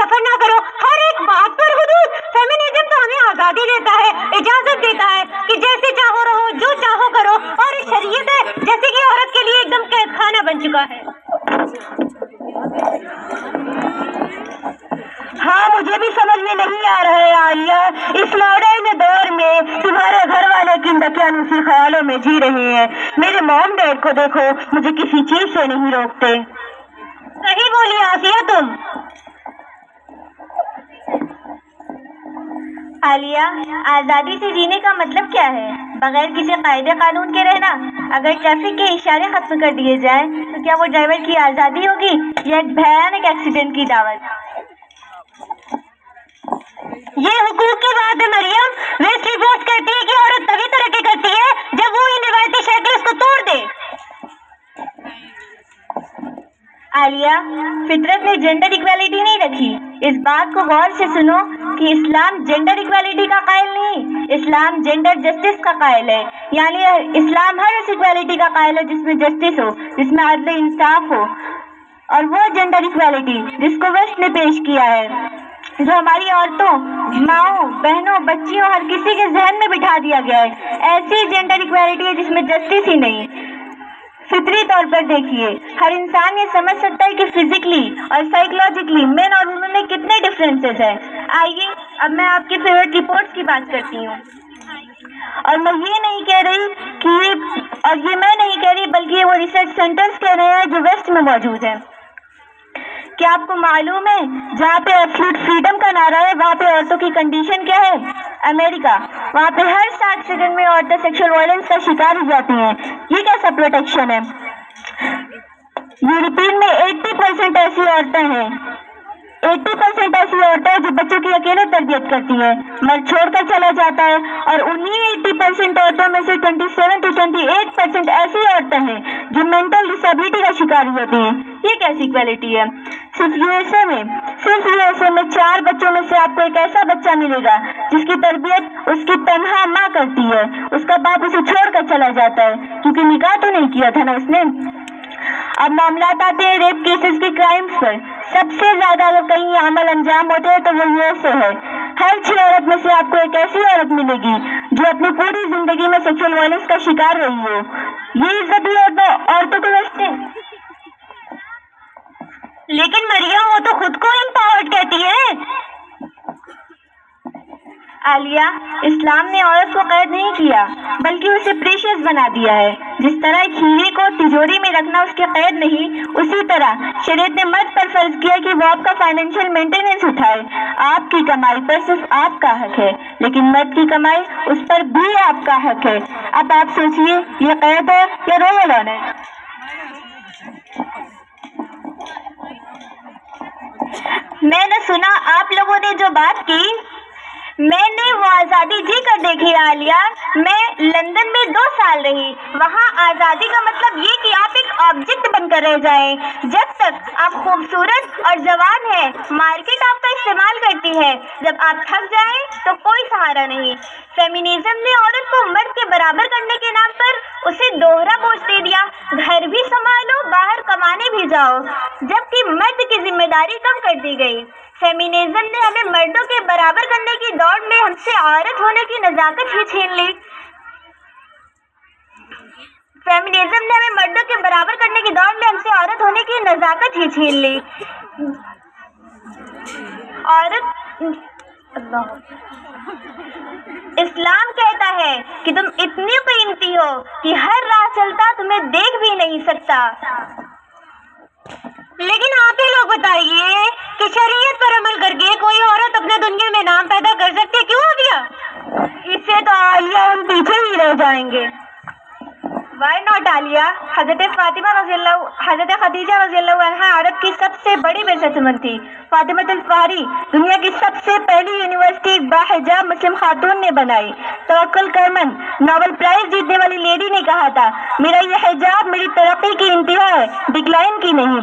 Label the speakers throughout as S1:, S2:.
S1: सफर ना करो, हर एक बात पर हुदूद। फेमिनिज्म तो हमें आजादी देता है, इजाजत देता है कि जैसे चाहो रहो, जो चाहो करो, और शरीयत है जैसे कि औरत के लिए एकदम कैद खाना बन चुका है।
S2: हाँ, मुझे भी समझ में नहीं आ रहा है आलिया, इस मॉडर्न दौर में तुम्हारे घर वाले किन दकियानूसी ख्यालों में जी रहे हैं। मेरे मॉम डैड को देखो, मुझे किसी चीज से नहीं रोकते।
S1: सही बोली आसिया तुम।
S3: आलिया, आजादी से जीने का मतलब क्या है? बगैर किसी कायदे कानून के रहना? अगर ट्रैफिक के इशारे खत्म कर दिए जाए तो क्या वो ड्राइवर की आजादी होगी या एक भयानक एक्सीडेंट की दावत?
S1: ये हुकूक की बात है मरियम। वेस्ट रिपोर्ट कहती है कि औरत तभी तरक्की करती है जब वो इन रिवायती शक्ल को तोड़ दे।
S3: आलिया, फितरत ने जेंडर इक्वालिटी नहीं रखी। इस बात को गौर से सुनो कि इस्लाम जेंडर इक्वालिटी का कायल नहीं, इस्लाम जेंडर जस्टिस का कायल है। यानी इस्लाम हर उस इक्वालिटी का कायल है जिसमें जस्टिस हो, जिसमें अदल इंसाफ हो, और वो जेंडर इक्वालिटी जिसको वेस्ट ने पेश किया है, जो हमारी औरतों, माओं, बहनों, बच्चियों, हर किसी के जहन में बिठा दिया गया है, ऐसी जेंडर इक्वालिटी है जिसमें जस्टिस ही नहीं। फितरी तौर पर देखिए, हर इंसान ये समझ सकता है कि फिजिकली और साइकोलॉजिकली मेन और वुमेन में कितने डिफरेंसेस हैं। आइए अब मैं आपकी फेवरेट रिपोर्ट्स की बात करती हूँ। और मैं ये नहीं कह रही कि मैं नहीं कह रही, बल्कि ये वो रिसर्च सेंटर्स कह रहे हैं जो वेस्ट में मौजूद है। क्या आपको मालूम है जहाँ पे एब्सोल्यूट फ्रीडम का नारा है वहाँ पे औरतों की कंडीशन क्या है? अमेरिका, वहाँ पे हर 60 सेकंड में औरतें सेक्सुअल वायलेंस का शिकार हो जाती हैं। ये कैसा प्रोटेक्शन है? यूरोपीन में 80% ऐसी औरतें हैं, 80% ऐसी औरतें जो बच्चों की अकेले तरबियत करती हैं, मर्द छोड़कर चला जाता है, और उन्हीं 80% औरतों में से 27 to 28% ऐसी औरतें हैं जो मेंटल डिसेबिलिटी का शिकार होती हैं। ये कैसी इक्वालिटी है? सिर्फ यूएसए में 4 बच्चों में से आपको एक ऐसा बच्चा मिलेगा जिसकी तरबियत उसकी तन्हा माँ करती है, उसका बाप उसे छोड़कर चला जाता है क्योंकि निकाह तो नहीं किया था ना उसने। अब मामलात आते हैं रेप केसेस के क्राइम्स पर। सबसे ज्यादा अगर कहीं अमल अंजाम होते हैं तो वो यूएसए है। हर 6 औरत में से आपको एक ऐसी औरत मिलेगी जो अपनी पूरी जिंदगी में सेक्सुअल वायलेंस का शिकार रही हो। ये इज्जत भी औरतों को वेस्ट है।
S1: लेकिन मरियम, वो तो खुद को एम्पावर्ड कहती है।
S3: आलिया, इस्लाम ने औरत को कैद नहीं किया बल्कि उसे प्रेशियस बना दिया है। जिस तरह एक हीरे को तिजोरी में रखना उसके कैद नहीं, उसी तरह शरीयत ने मर्द पर फर्ज किया कि वो आपका फाइनेंशियल मेंटेनेंस उठाए। आपकी कमाई पर सिर्फ आपका हक है, लेकिन मर्द की कमाई उस पर भी आपका हक है। अब आप सोचिए, ये कैद है या रॉयल ऑनर? मैंने सुना आप लोगों ने जो बात की, मैंने वो आज़ादी जी कर देखी आलिया। मैं लंदन में 2 साल रही। वहाँ आज़ादी का मतलब ये कि आप एक ऑब्जेक्ट बनकर रह जाएं। जब तक आप खूबसूरत और जवान हैं, मार्केट आपका इस्तेमाल करती है। जब आप थक जाएं तो कोई सहारा नहीं। फेमिनिज्म ने औरत को मर्द के बराबर करने के नाम पर उसे दोहरा बोझ दे दिया, घर भी संभालो, बाहर कमाने भी जाओ, जबकि मर्द की जिम्मेदारी कम कर दी गई। फेमिनिज्म ने हमें मर्दों के बराबर करने की दौड़ में हमसे औरत होने की नजाकत ही छीन ली। फेमिनिज्म ने हमें मर्दों के बराबर करने की दौड़ में हमसे औरत होने की नजाकत ही छीन ली। इस्लाम कहता है कि तुम इतनी कीमती हो कि हर राह चलता तुम्हें देख भी नहीं सकता।
S1: लेकिन आप ही लोग बताइए कि शरीयत पर अमल करके कोई औरत अपने दुनिया में नाम पैदा कर सकती है, क्यों हो गया?
S2: इससे तो आलिया हम पीछे ही रह जाएंगे।
S3: Why not Aliya? हजरत खदीजा रज़ियल्लाहु अन्हा अरब की सबसे बड़ी बेशतमन थी। फातिमतुल फ़ारी दुनिया की सबसे पहली यूनिवर्सिटी बाहिजाब मुस्लिम खातून ने बनाई। तवक्कुल करमन नोबेल प्राइज जीतने वाली लेडी ने कहा था, मेरा यह हिजाब मेरी तरक्की की इंतहा है, डिक्लाइन की नहीं।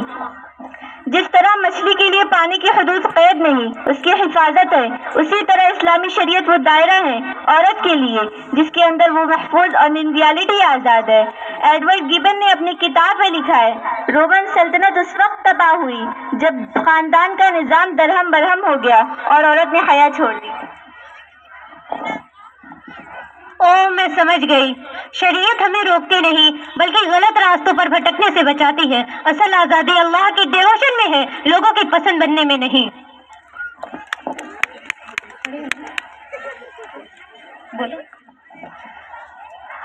S2: جس طرح مچھلی کے لیے پانی کی حدود قید نہیں، اس کی حفاظت ہے، اسی طرح اسلامی شریعت وہ دائرہ ہے عورت کے لیے جس کے اندر وہ محفوظ اور انڈیویڈوالٹی آزاد ہے۔ ایڈورڈ گیبن نے اپنی کتاب میں لکھا ہے، رومن سلطنت اس وقت تباہ ہوئی جب خاندان کا نظام درہم برہم ہو گیا اور عورت نے حیا چھوڑ دی۔
S1: میں سمجھ گئی، شریعت ہمیں روکتی نہیں بلکہ غلط راستوں پر بھٹکنے سے بچاتی ہے۔ اصل آزادی اللہ کی ڈیووشن میں ہے، لوگوں کی پسند بننے میں نہیں۔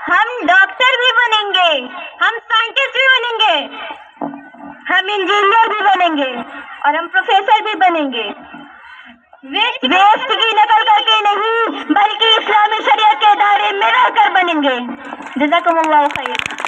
S2: ہم ڈاکٹر بھی بنیں گے،
S1: ہم سائنٹسٹ بھی بنیں گے،
S2: ہم انجینئر بھی بنیں گے اور ہم پروفیسر بھی بنیں گے، ویسٹ کی نقل کر کے نہیں بلکہ اسلامی شریعت کے دائرے میں رہ کر بنیں گے۔ جزاکم اللہ خیر۔